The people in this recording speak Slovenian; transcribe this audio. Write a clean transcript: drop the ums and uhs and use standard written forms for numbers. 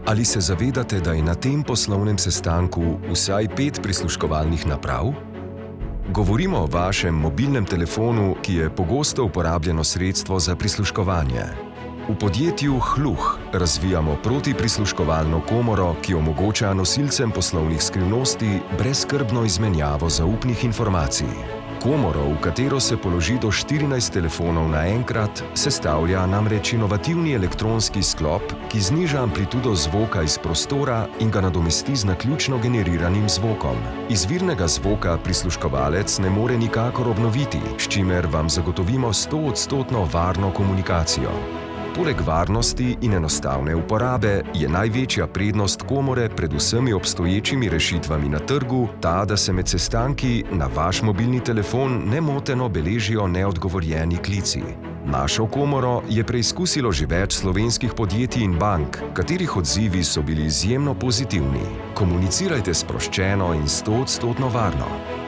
Ali se zavedate, da je na tem poslovnem sestanku vsaj 5 prisluškovalnih naprav? Govorimo o vašem mobilnem telefonu, ki je pogosto uporabljeno sredstvo za prisluškovanje. V podjetju Hluh razvijamo protiprisluškovalno komoro, ki omogoča nosilcem poslovnih skrivnosti brezskrbno izmenjavo zaupnih informacij. Komoro, v katero se položi do 14 telefonov naenkrat, sestavlja namreč inovativni elektronski sklop, ki zniža amplitudo zvoka iz prostora in ga nadomesti z naključno generiranim zvokom. Izvirnega zvoka prisluškovalec ne more nikakor obnoviti, s čimer vam zagotovimo 100% varno komunikacijo. Poleg varnosti in enostavne uporabe je največja prednost komore pred vsemi obstoječimi rešitvami na trgu ta, da se med sestanki na vaš mobilni telefon nemoteno beležijo neodgovorjeni klici. Našo komoro je preizkusilo že več slovenskih podjetij in bank, katerih odzivi so bili izjemno pozitivni. Komunicirajte sproščeno in 100% varno.